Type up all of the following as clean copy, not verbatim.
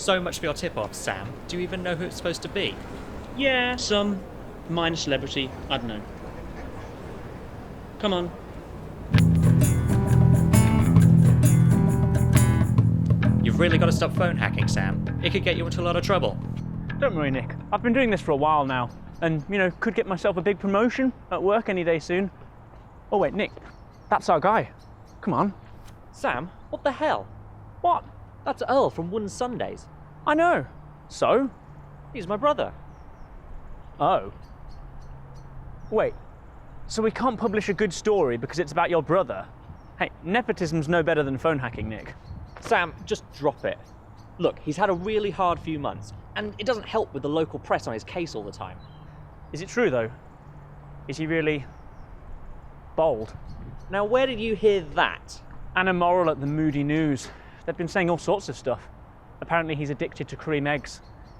So much for your tip-off, Sam. Do you even know who it's supposed to be? Yeah, some minor celebrity. I don't know. Come on. You've really got to stop phone hacking, Sam. It could get you into a lot of trouble. Don't worry, Nick. I've been doing this for a while now. And, could get myself a big promotion at work any day soon. Oh wait, Nick. That's our guy. Come on. Sam, what the hell? What? That's Earl from Wooden Sundays. I know. So? He's my brother. Oh. Wait. So we can't publish a good story because it's about your brother? Hey, nepotism's no better than phone hacking, Nick. Sam, just drop it. Look, he's had a really hard few months, and it doesn't help with the local press on his case all the time. Is it true, though? Is he really bold? Now, where did you hear that? Anna Morrill at the Moody News. They've been saying all sorts of stuff. Apparently he's addicted to cream eggs,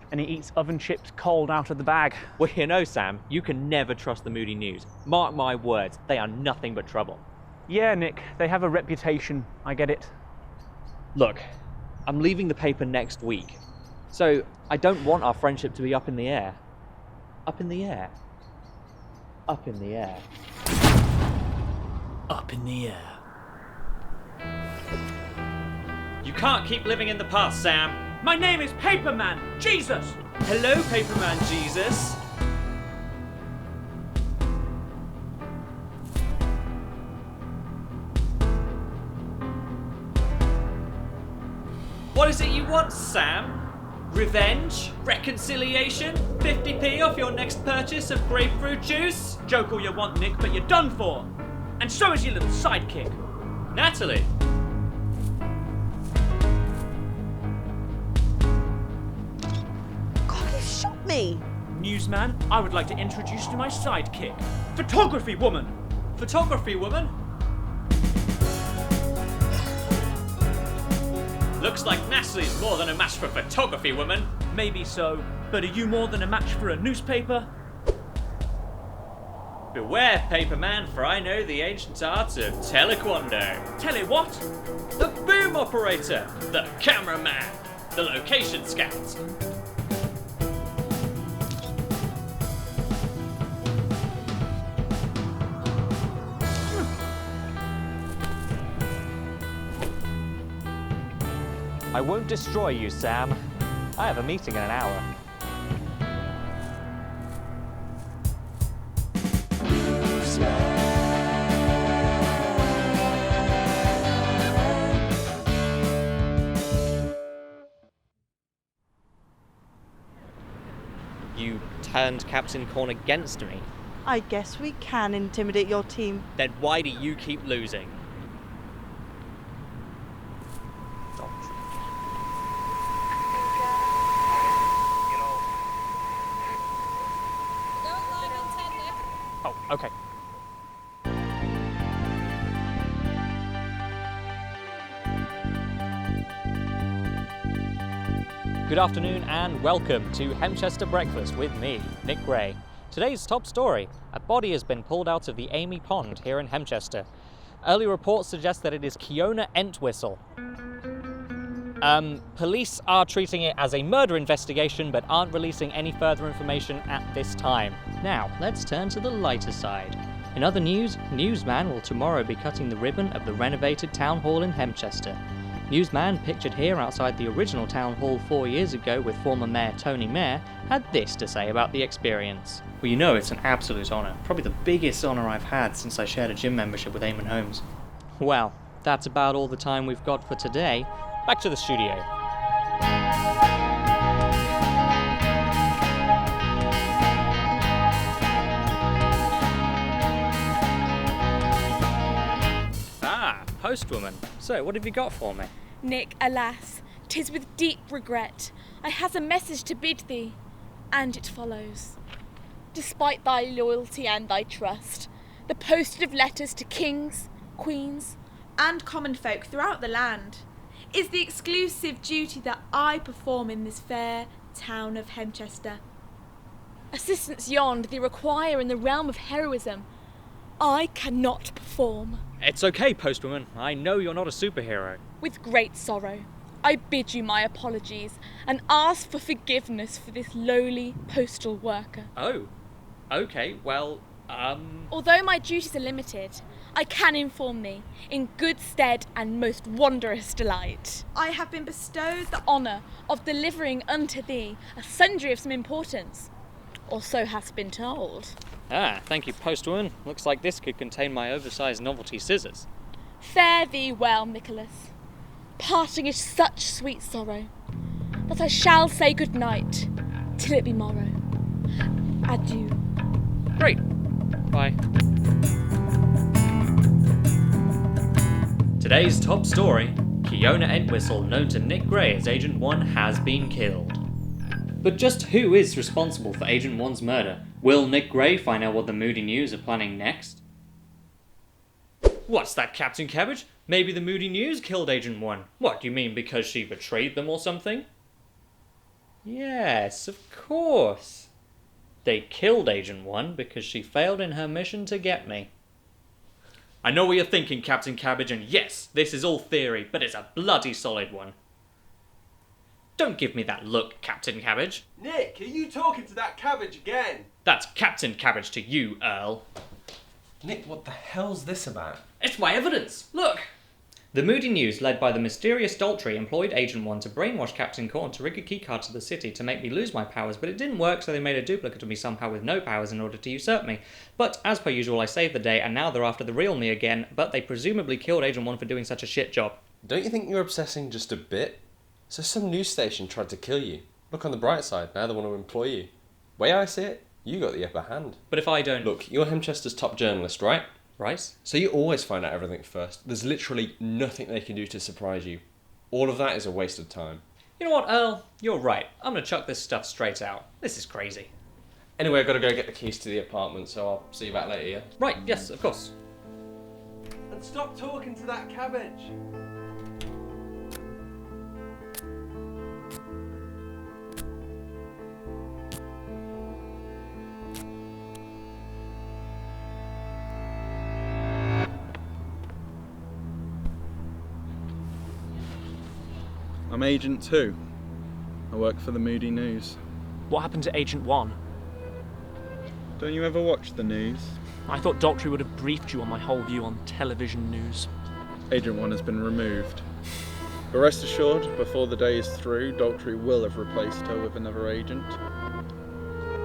and he eats oven chips cold out of the bag. Well, Sam, you can never trust the Moody News. Mark my words, they are nothing but trouble. Yeah, Nick, they have a reputation. I get it. Look, I'm leaving the paper next week, so I don't want our friendship to be up in the air. Up in the air. Up in the air. Up in the air. You can't keep living in the past, Sam. My name is Paperman, Jesus! Hello, Paperman Jesus. What is it you want, Sam? Revenge? Reconciliation? 50p off your next purchase of grapefruit juice? Joke all you want, Nick, but you're done for. And so is your little sidekick. Natalie? God, you shot me! Newsman, I would like to introduce you to my sidekick. Photography woman! Photography woman? Looks like Natalie's more than a match for photography woman. Maybe so, but are you more than a match for a newspaper? Beware, Paperman, for I know the ancient art of telequando. Tele what? The boom operator, the cameraman, the location scout. I won't destroy you, Sam. I have a meeting in an hour. You turned Captain Corn against me. I guess we can intimidate your team. Then why do you keep losing? Oh, okay. Good afternoon and welcome to Hemchester Breakfast with me, Nick Gray. Today's top story: a body has been pulled out of the Amy Pond here in Hemchester. Early reports suggest that it is Kiona Entwistle. Police are treating it as a murder investigation but aren't releasing any further information at this time. Now, let's turn to the lighter side. In other news, Newsman will tomorrow be cutting the ribbon of the renovated Town Hall in Hemchester. Newsman, pictured here outside the original Town Hall 4 years ago with former Mayor Tony Mayer, had this to say about the experience. Well, you know it's an absolute honour. Probably the biggest honour I've had since I shared a gym membership with Eamon Holmes. Well, that's about all the time we've got for today. Back to the studio. Ah, postwoman. So, what have you got for me? Nick, alas, 'tis with deep regret I has a message to bid thee, and it follows. Despite thy loyalty and thy trust, the posted of letters to kings, queens, and common folk throughout the land is the exclusive duty that I perform in this fair town of Hemchester. Assistance yond thee require in the realm of heroism I cannot perform. It's okay, postwoman. I know you're not a superhero. With great sorrow, I bid you my apologies and ask for forgiveness for this lowly postal worker. Oh, okay, well, Although my duties are limited, I can inform thee, in good stead and most wondrous delight, I have been bestowed the honour of delivering unto thee a sundry of some importance, or so hast been told. thank you, postwoman. Looks like this could contain my oversized novelty scissors. Fare thee well, Nicholas. Parting is such sweet sorrow, that I shall say good night, till it be morrow. Adieu. Great. Bye. Today's top story: Kiona Entwistle, known to Nick Gray as Agent 1, has been killed. But just who is responsible for Agent 1's murder? Will Nick Gray find out what the Moody News are planning next? What's that, Captain Cabbage? Maybe the Moody News killed Agent 1. What, you mean because she betrayed them or something? Yes, of course. They killed Agent 1 because she failed in her mission to get me. I know what you're thinking, Captain Cabbage, and yes, this is all theory, but it's a bloody solid one. Don't give me that look, Captain Cabbage. Nick, are you talking to that cabbage again? That's Captain Cabbage to you, Earl. Nick, what the hell's this about? It's my evidence, look! The Moody News, led by the mysterious Daltrey, employed Agent 1 to brainwash Captain Corn to rig a keycard to the city to make me lose my powers, but it didn't work, so they made a duplicate of me somehow with no powers in order to usurp me. But, as per usual, I saved the day, and now they're after the real me again, but they presumably killed Agent 1 for doing such a shit job. Don't you think you're obsessing just a bit? So some news station tried to kill you. Look on the bright side, now they want to employ you. Way I see it, you got the upper hand. But if I don't... Look, you're Hemchester's top journalist, right? Right? So you always find out everything first. There's literally nothing they can do to surprise you. All of that is a waste of time. You know what, Earl? You're right. I'm gonna chuck this stuff straight out. This is crazy. Anyway, I've got to go get the keys to the apartment, so I'll see you back later, yeah? Right, yes, of course. And stop talking to that cabbage! I'm Agent 2. I work for the Moody News. What happened to Agent 1? Don't you ever watch the news? I thought Daltrey would have briefed you on my whole view on television news. Agent 1 has been removed. But rest assured, before the day is through, Daltrey will have replaced her with another agent.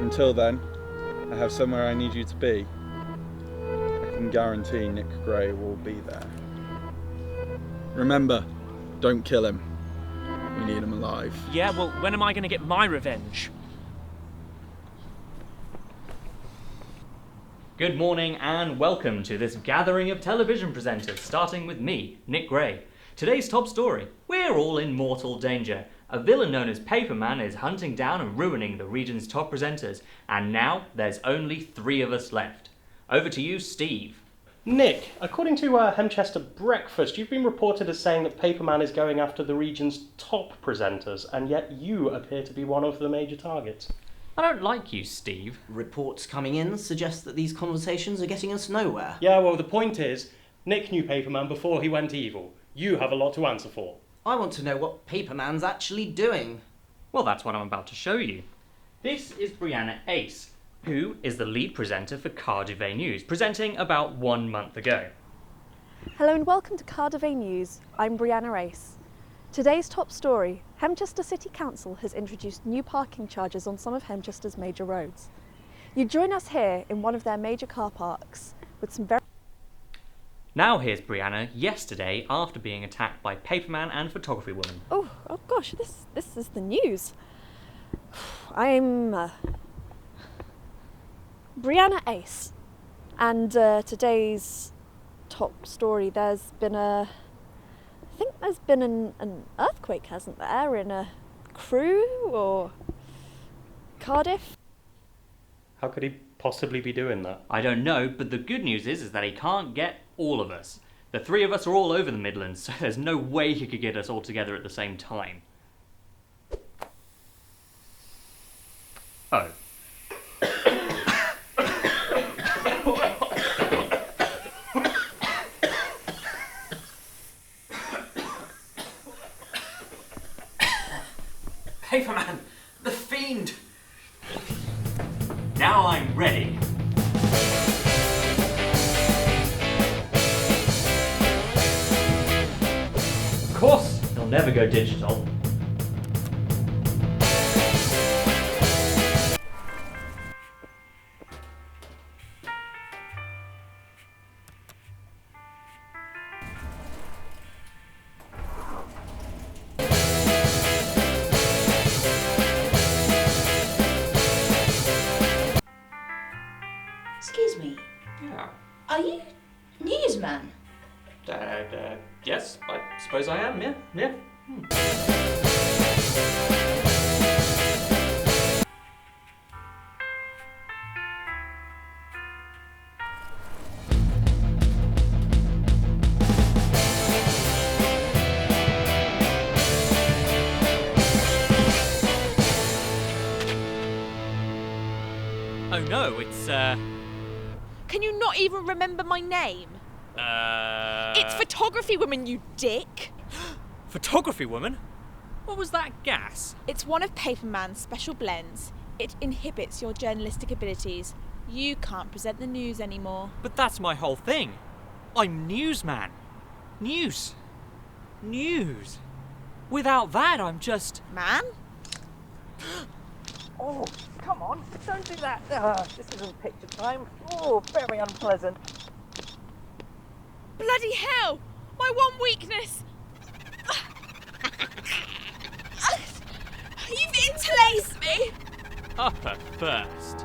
Until then, I have somewhere I need you to be. I can guarantee Nick Gray will be there. Remember, don't kill him. We need him alive. Yeah, well, when am I going to get my revenge? Good morning and welcome to this gathering of television presenters, starting with me, Nick Gray. Today's top story: we're all in mortal danger. A villain known as Paperman is hunting down and ruining the region's top presenters, and now there's only 3 of us left. Over to you, Steve. Nick, according to Hemchester Breakfast, you've been reported as saying that Paperman is going after the region's top presenters, and yet you appear to be one of the major targets. I don't like you, Steve. Reports coming in suggest that these conversations are getting us nowhere. Yeah, well, the point is, Nick knew Paperman before he went evil. You have a lot to answer for. I want to know what Paperman's actually doing. Well, that's what I'm about to show you. This is Brianna Ace, who is the lead presenter for Cardiff News, presenting about 1 month ago. Hello and welcome to Cardiff News. I'm Brianna Ace. Today's top story: Hemchester City Council has introduced new parking charges on some of Hemchester's major roads. You join us here in one of their major car parks with some very... Now here's Brianna yesterday after being attacked by Paperman and photography woman. Oh gosh, this is the news. I'm Brianna Ace, and today's top story: I think there's been an earthquake, hasn't there, in a Crewe or Cardiff? How could he possibly be doing that? I don't know, but the good news is that he can't get all of us. The 3 of us are all over the Midlands, so there's no way he could get us all together at the same time. Oh. I'm ready. Of course, it'll never go digital. Excuse me, Yeah. are you newsman? Yes, I suppose I am, yeah. Oh no, it's, Can you not even remember my name? It's Photography Woman, you dick! Photography Woman? What was that gas? It's one of Paperman's special blends. It inhibits your journalistic abilities. You can't present the news anymore. But that's my whole thing. I'm newsman. News. Without that, I'm just... Man? Oh, come on, don't do that. This isn't picture time. Oh, very unpleasant. Bloody hell! My one weakness! You've interlaced me! Upper first.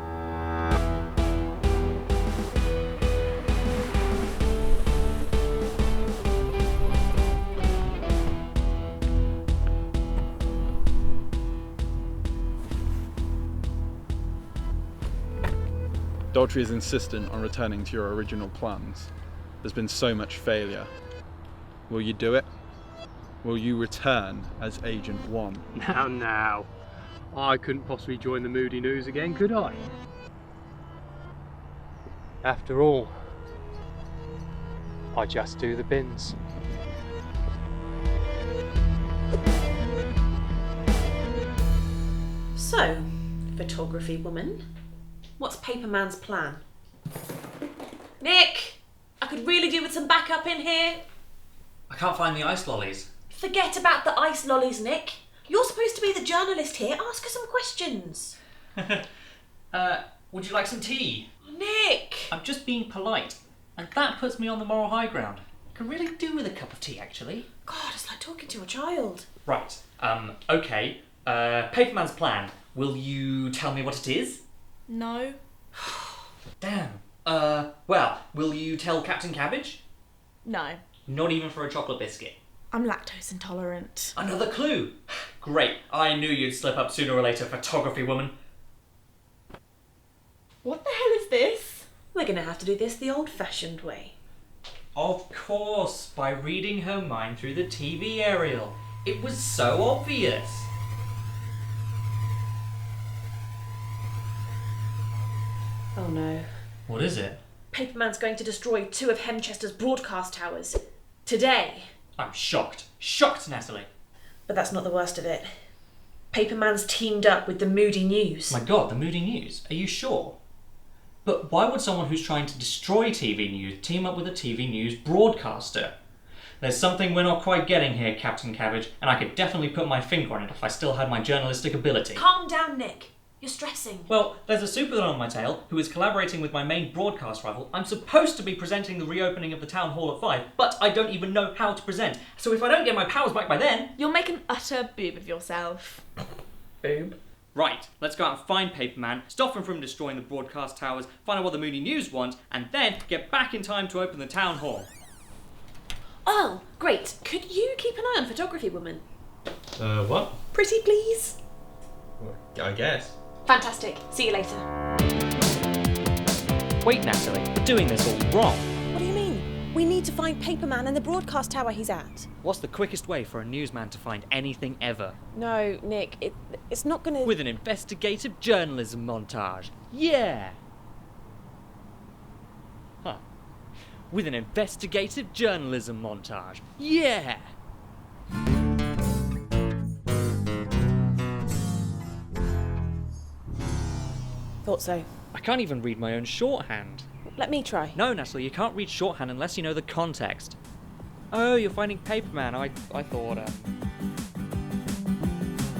Daltrey is insistent on returning to your original plans. There's been so much failure. Will you do it? Will you return as Agent 1? Now. I couldn't possibly join the Moody News again, could I? After all, I just do the bins. So, Photography Woman, what's Paperman's plan? Nick! I could really do with some backup in here. I can't find the ice lollies. Forget about the ice lollies, Nick. You're supposed to be the journalist here. Ask her some questions. Would you like some tea? Nick! I'm just being polite, and that puts me on the moral high ground. I could really do with a cup of tea, actually. God, it's like talking to a child. Right, okay. Paperman's plan. Will you tell me what it is? No. Damn. Well, will you tell Captain Cabbage? No. Not even for a chocolate biscuit. I'm lactose intolerant. Another clue. Great. I knew you'd slip up sooner or later, Photography Woman. What the hell is this? We're going to have to do this the old-fashioned way. Of course, by reading her mind through the TV aerial. It was so obvious. Oh no. What is it? Paperman's going to destroy 2 of Hemchester's broadcast towers. Today. I'm shocked. Shocked, Natalie. But that's not the worst of it. Paperman's teamed up with the Moody News. My God, the Moody News. Are you sure? But why would someone who's trying to destroy TV news team up with a TV news broadcaster? There's something we're not quite getting here, Captain Cabbage, and I could definitely put my finger on it if I still had my journalistic ability. Calm down, Nick. You're stressing. Well, there's a supervillain on my tail who is collaborating with my main broadcast rival. I'm supposed to be presenting the reopening of the town hall at 5, but I don't even know how to present. So if I don't get my powers back by then... You'll make an utter boob of yourself. Boob? Right, let's go out and find Paperman, stop him from destroying the broadcast towers, find out what the Moody News want, and then get back in time to open the town hall. Oh, great. Could you keep an eye on Photography Woman? What? Pretty please? Well, I guess. Fantastic. See you later. Wait, Natalie, you're doing this all wrong. What do you mean? We need to find Paperman and the broadcast tower he's at. What's the quickest way for a newsman to find anything ever? No, Nick, it's not gonna... With an investigative journalism montage. Yeah! Huh. With an investigative journalism montage. Yeah! Thought so. I can't even read my own shorthand. Let me try. No, Natalie, you can't read shorthand unless you know the context. Oh, you're finding Paperman. I thought.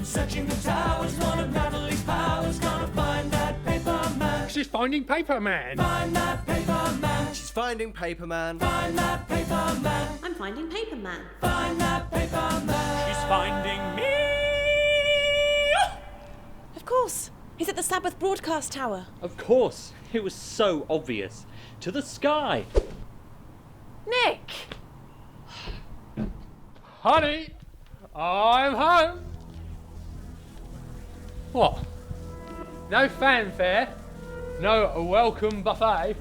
Searching the towers, one of Natalie's powers, gonna find that Paperman. She's finding Paperman. Find that Paperman. She's finding Paperman. Find that Paperman. I'm finding Paperman. Find that Paperman. She's finding me. Of course. He's at the Sabbath broadcast tower. Of course. It was so obvious. To the sky. Nick! Honey, I'm home. What? No fanfare? No welcome buffet?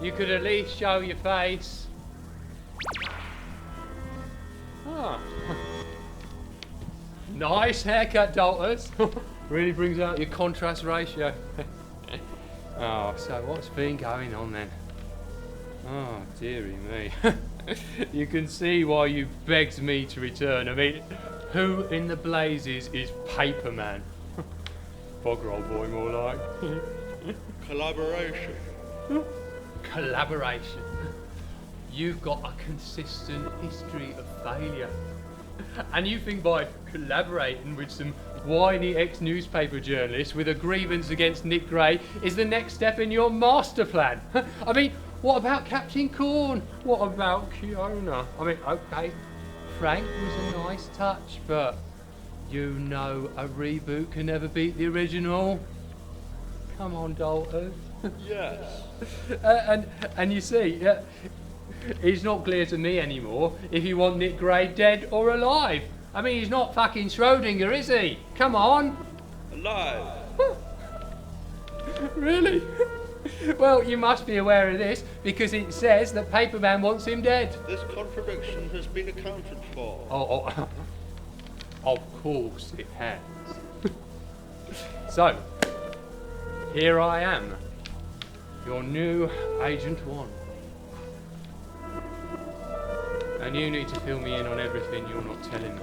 You could at least show your face. Oh. Nice haircut, Dalters. Really brings out your contrast ratio. Oh, so what's been going on then? Oh, dearie me. You can see why you begged me to return. I mean, who in the blazes is Paperman? Bogger old boy, more like. Collaboration. Collaboration. You've got a consistent history of failure. And you think by collaborating with some whiny ex-newspaper journalist with a grievance against Nick Gray is the next step in your master plan? I mean, what about Captain Corn? What about Kiona? I mean, okay, Frank was a nice touch, but you know a reboot can never beat the original. Come on, Dalton. Yes. And you see, it's not clear to me anymore if you want Nick Gray dead or alive. I mean, he's not fucking Schrodinger, is he? Come on. Alive. Really? Well, you must be aware of this because it says that Paperman wants him dead. This contradiction has been accounted for. Oh, of course it has. So, here I am, your new Agent One. And you need to fill me in on everything you're not telling me.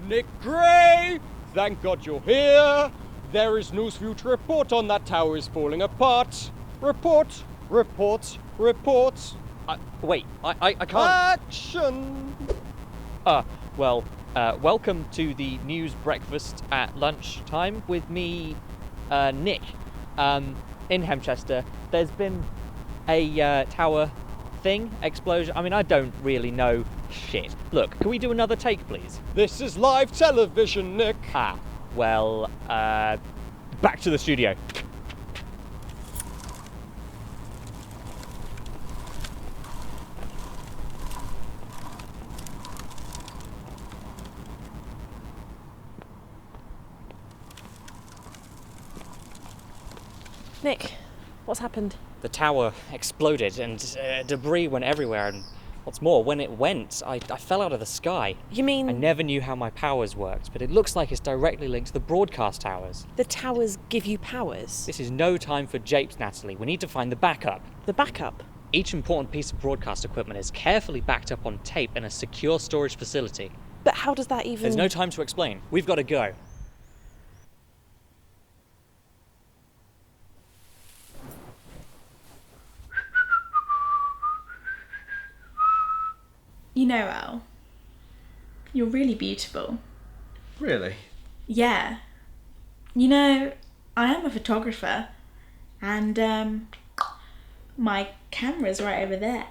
Nick Gray! Thank God you're here! There is news for you to report on. That tower is falling apart. Report, report, report. Wait, I can't... Action! Welcome to the news breakfast at lunchtime with me, Nick. In Hemchester, there's been a tower thing, explosion. I mean, I don't really know shit. Look, can we do another take, please? This is live television, Nick. Back to the studio. Nick, what's happened? The tower exploded and debris went everywhere, and what's more, when it went, I fell out of the sky. You mean... I never knew how my powers worked, but it looks like it's directly linked to the broadcast towers. The towers give you powers? This is no time for japes, Natalie. We need to find the backup. The backup? Each important piece of broadcast equipment is carefully backed up on tape in a secure storage facility. But how does that even... There's no time to explain. We've got to go. You know, Al, you're really beautiful. Really? Yeah. You know, I am a photographer, and my camera's right over there.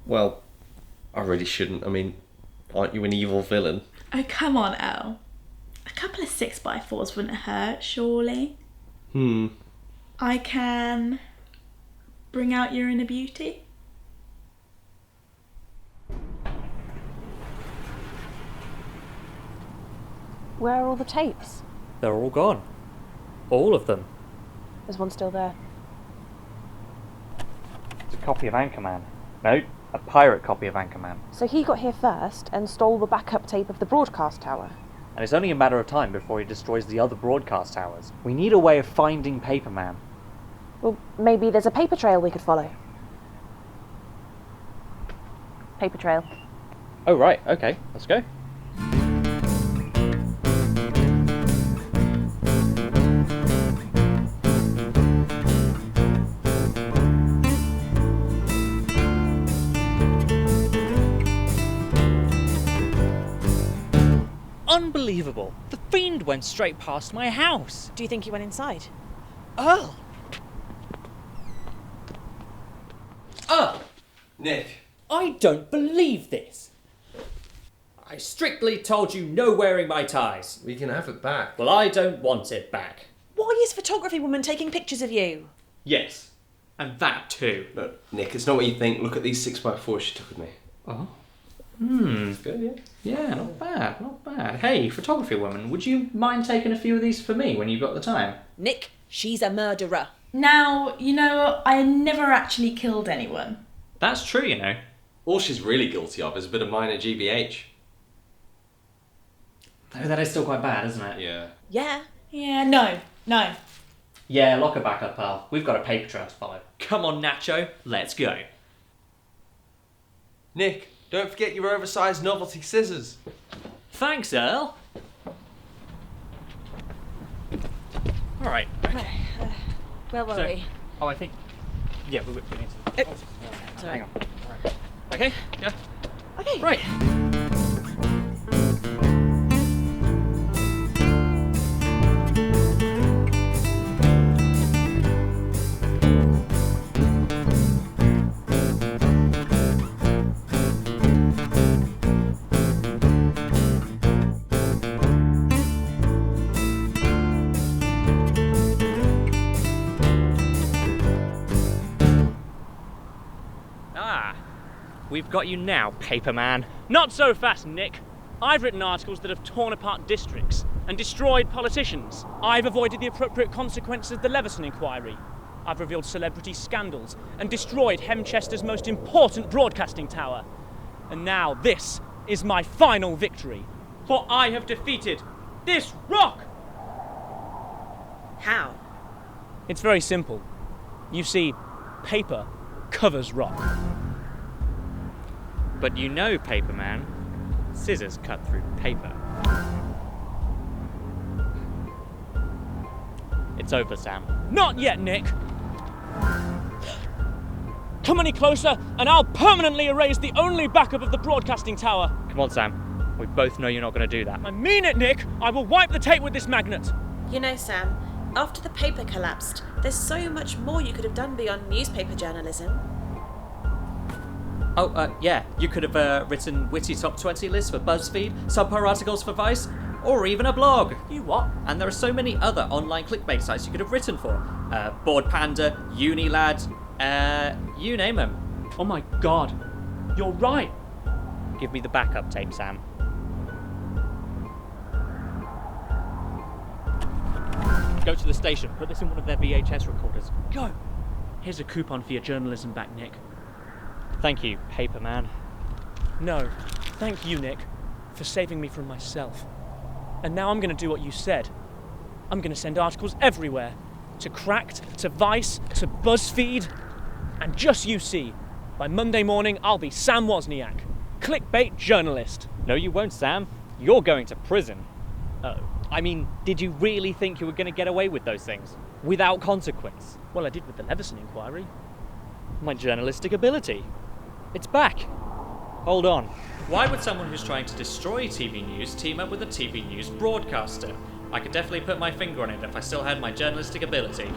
Well, I really shouldn't. I mean, aren't you an evil villain? Oh, come on, Al. A couple of 6x4s wouldn't hurt, surely. I can bring out your inner beauty. Where are all the tapes? They're all gone. All of them. There's one still there. It's a copy of Anchorman. No, a pirate copy of Anchorman. So he got here first and stole the backup tape of the broadcast tower. And it's only a matter of time before he destroys the other broadcast towers. We need a way of finding Paperman. Well, maybe there's a paper trail we could follow. Paper trail. Oh, right, okay, let's go. Unbelievable! The fiend went straight past my house. Do you think he went inside? Earl! Earl! Nick. I don't believe this. I strictly told you no wearing my ties. We can have it back. Well, I don't want it back. Why is photography woman taking pictures of you? Yes, and that too. Look, Nick, it's not what you think. Look at these 6x4s she took with me. Oh. It's good, yeah? Yeah, not bad, not bad. Hey, photography woman, would you mind taking a few of these for me when you've got the time? Nick, she's a murderer. Now, you know, I never actually killed anyone. That's true, you know. All she's really guilty of is a bit of minor GBH. Though that is still quite bad, isn't it? Yeah. Yeah. Yeah, no. Yeah, lock her back up, pal. We've got a paper trail to follow. Come on, Nacho, let's go. Nick, don't forget your oversized novelty scissors. Thanks, Earl. All right. Okay. Where were we? Oh, I think... Yeah, we need to... Sorry. Hang on. Right. Okay, yeah. Okay. Right. We've got you now, Paperman. Not so fast, Nick. I've written articles that have torn apart districts and destroyed politicians. I've avoided the appropriate consequences of the Leveson inquiry. I've revealed celebrity scandals and destroyed Hemchester's most important broadcasting tower. And now this is my final victory. For I have defeated this rock! How? It's very simple. You see, paper covers rock. But you know, Paperman, scissors cut through paper. It's over, Sam. Not yet, Nick! Come any closer, and I'll permanently erase the only backup of the broadcasting tower. Come on, Sam. We both know you're not going to do that. I mean it, Nick! I will wipe the tape with this magnet! You know, Sam, after the paper collapsed, there's so much more you could have done beyond newspaper journalism. Oh, yeah, you could have written witty top 20 lists for BuzzFeed, subpar articles for Vice, or even a blog. You what? And there are so many other online clickbait sites you could have written for. Board Panda, Unilad, you name them. Oh my god, you're right. Give me the backup tape, Sam. Go to the station, put this in one of their VHS recorders. Go! Here's a coupon for your journalism back, Nick. Thank you, Paperman. No, thank you, Nick, for saving me from myself. And now I'm going to do what you said. I'm going to send articles everywhere. To Cracked, to Vice, to BuzzFeed. And just you see, by Monday morning I'll be Sam Wozniak, clickbait journalist. No, you won't, Sam. You're going to prison. Oh. I mean, did you really think you were going to get away with those things? Without consequence? Well, I did with the Leveson inquiry. My journalistic ability. It's back. Hold on. Why would someone who's trying to destroy TV news team up with a TV news broadcaster? I could definitely put my finger on it if I still had my journalistic ability.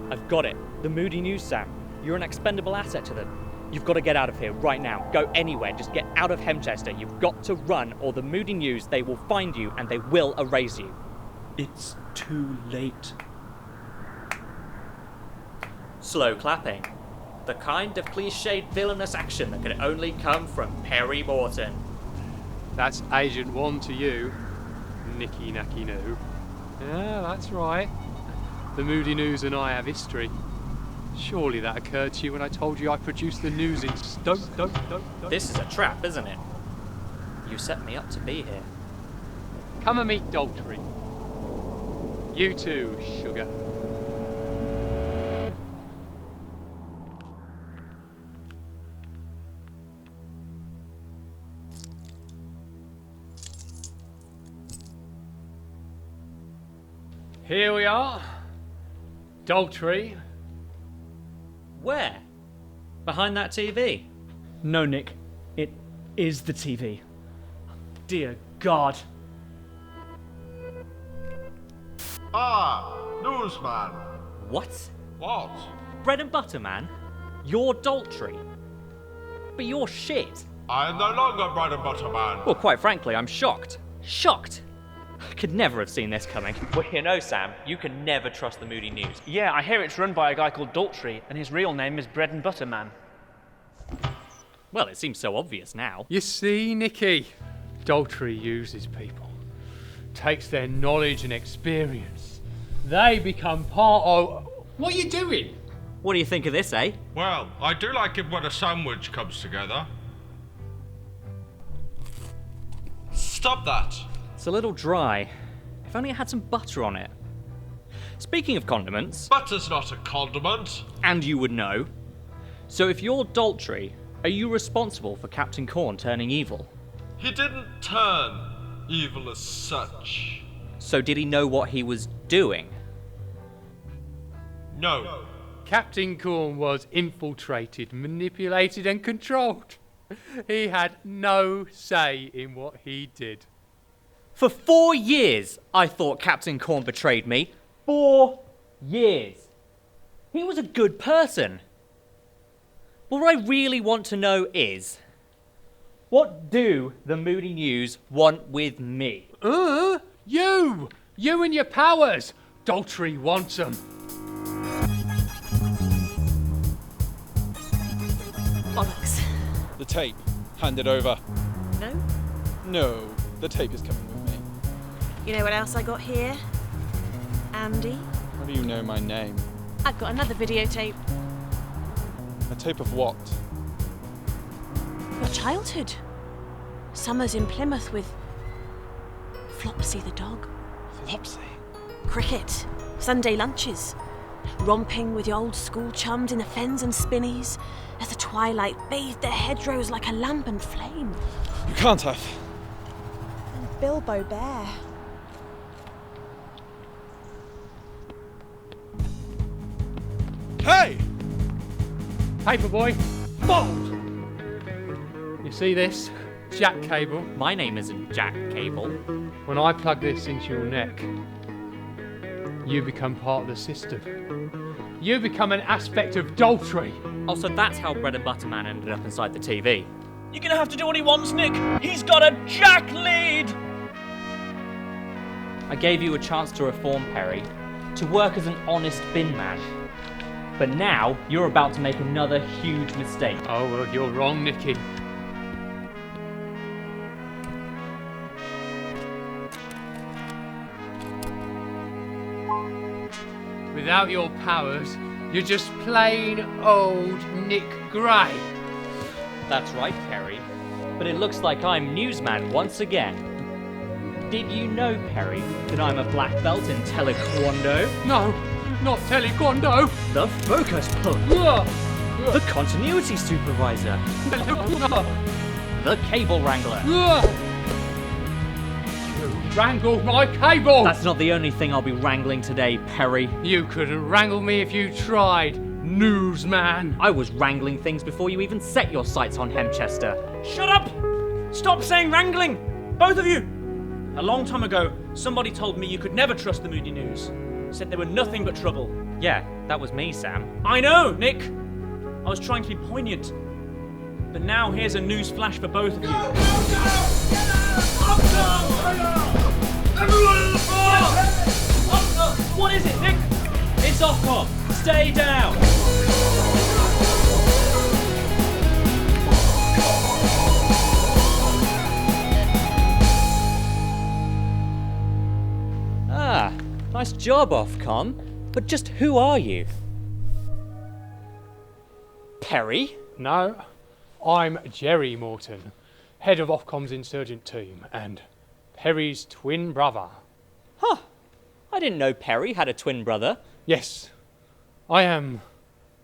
I've got it. The Moody News, Sam. You're an expendable asset to them. You've got to get out of here right now. Go anywhere. Just get out of Hemchester. You've got to run, or the Moody News, they will find you and they will erase you. It's too late. slow clapping. The kind of cliched villainous action that can only come from Perry Morton. That's Agent 1 to you, Nicky Nacky Noo. Yeah, that's right. The Moody News and I have history. Surely that occurred to you when I told you I produced the news in Stoke. This is a trap, isn't it? You set me up to be here. Come and meet Daltrey. You too, sugar. Here we are. Daltrey. Where? Behind that TV? No, Nick. It is the TV. Dear God. Ah, newsman. What? What? Bread and butter man? You're Daltrey. But you're shit. I am no longer bread and butter man. Well, quite frankly, I'm shocked. Shocked! I could never have seen this coming. Well, you know, Sam, you can never trust the Moody News. Yeah, I hear it's run by a guy called Daltrey, and his real name is Bread and Butter Man. Well, it seems so obvious now. You see, Nicky, Daltrey uses people, takes their knowledge and experience. They become part of... What are you doing? What do you think of this, eh? Well, I do like it when a sandwich comes together. Stop that! It's a little dry. If only it had some butter on it. Speaking of condiments... Butter's not a condiment. And you would know. So if you're Daltrey, are you responsible for Captain Corn turning evil? He didn't turn evil as such. So did he know what he was doing? No. Captain Corn was infiltrated, manipulated and controlled. He had no say in what he did. For 4 years, I thought Captain Corn betrayed me. 4 years. He was a good person. But what I really want to know is, what do the Moody News want with me? You! You and your powers! Daltrey wants them. Bollocks. The tape. Hand it over. No? No, the tape is coming with me. You know what else I got here? Andy? How do you know my name? I've got another videotape. A tape of what? Your childhood. Summers in Plymouth with Flopsy the dog. Flopsy? Cricket. Sunday lunches. Romping with your old school chums in the fens and spinneys as the twilight bathed their hedgerows like a lambent flame. You can't have. And Bilbo Bear. Hey! Paperboy, bold! You see this? Jack cable. My name isn't Jack Cable. When I plug this into your neck, you become part of the system. You become an aspect of Daltrey. Oh, so that's how Bread and Butter Man ended up inside the TV. You're gonna have to do what he wants, Nick. He's got a Jack lead! I gave you a chance to reform, Perry, to work as an honest bin man. But now, you're about to make another huge mistake. Oh, well, you're wrong, Nicky. Without your powers, you're just plain old Nick Gray. That's right, Perry. But it looks like I'm newsman once again. Did you know, Perry, that I'm a black belt in Telequando? No, not Telequando. The focus punch. The continuity supervisor. The cable wrangler. You wrangled my cable. That's not the only thing I'll be wrangling today, Perry. You couldn't wrangle me if you tried, newsman. I was wrangling things before you even set your sights on Hemchester. Shut up! Stop saying wrangling! Both of you! A long time ago, somebody told me you could never trust the Moody News. Said they were nothing but trouble. Yeah, that was me, Sam. I know, Nick! I was trying to be poignant. But now here's a news flash for both of you. Everyone in the floor! What is it, Nick? It's Offcom. Stay down. Nice job, Ofcom. But just who are you? Perry? No, I'm Jerry Morton, head of Ofcom's insurgent team, and Perry's twin brother. Huh. I didn't know Perry had a twin brother. Yes, I am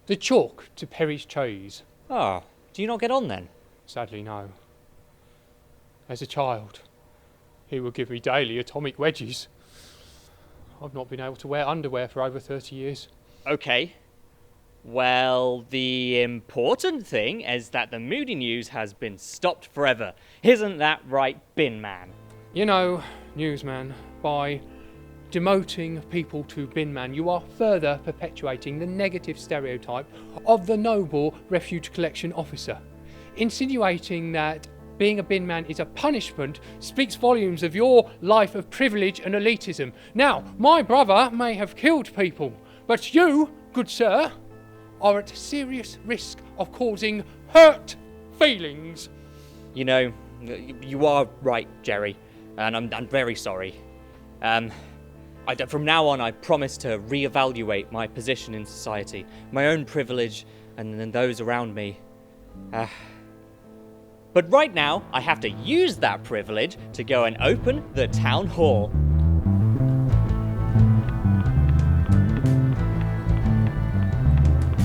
the chalk to Perry's cheese. Oh, do you not get on then? Sadly, no. As a child, he would give me daily atomic wedgies. I've not been able to wear underwear for over 30 years. Okay. Well, the important thing is that the Moody News has been stopped forever. Isn't that right, Bin Man? You know, Newsman, by demoting people to bin man, you are further perpetuating the negative stereotype of the noble refuge collection officer. Insinuating that being a bin man is a punishment speaks volumes of your life of privilege and elitism. Now, my brother may have killed people, but you, good sir, are at serious risk of causing hurt feelings. You know, you are right, Jerry, and I'm very sorry. From now on, I promise to reevaluate my position in society, my own privilege, and then those around me. But right now, I have to use that privilege to go and open the town hall.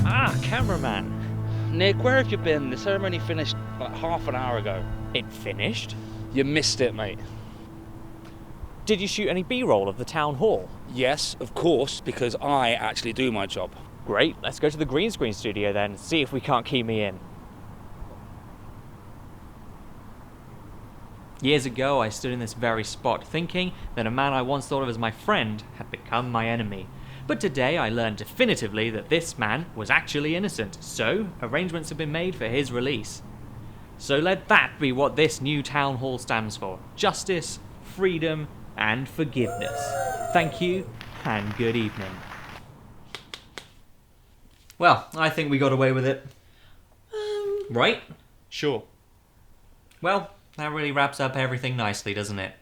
Ah, cameraman. Nick, where have you been? The ceremony finished like half an hour ago. It finished? You missed it, mate. Did you shoot any B-roll of the town hall? Yes, of course, because I actually do my job. Great, let's go to the green screen studio then, see if we can't key me in. Years ago, I stood in this very spot, thinking that a man I once thought of as my friend had become my enemy. But today I learned definitively that this man was actually innocent, so arrangements have been made for his release. So let that be what this new town hall stands for. Justice, freedom, and forgiveness. Thank you, and good evening. Well, I think we got away with it. Right? Sure. Well, that really wraps up everything nicely, doesn't it?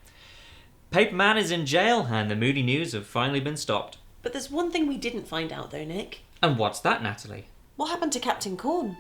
Paperman is in jail, and the Moody News have finally been stopped. But there's one thing we didn't find out though, Nick. And what's that, Natalie? What happened to Captain Corn?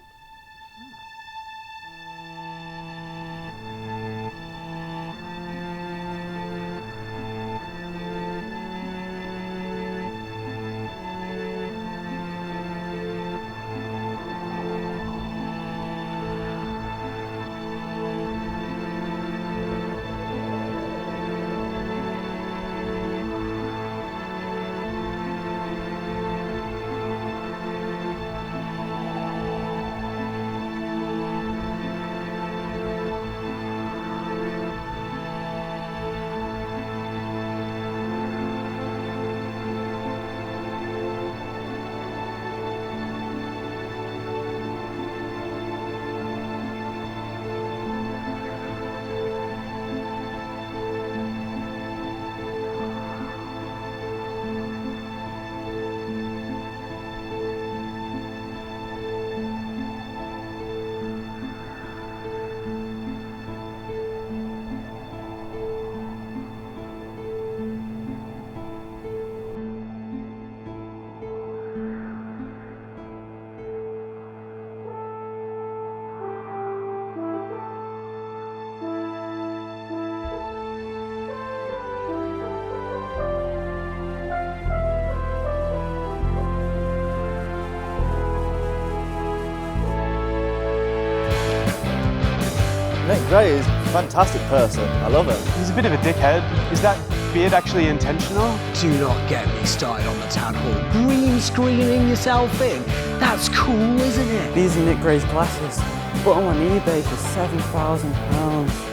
Nick Gray is a fantastic person. I love him. He's a bit of a dickhead. Is that beard actually intentional? Do not get me started on the town hall. Green screening yourself in. That's cool, isn't it? These are Nick Gray's glasses. Bought them on eBay for £7,000.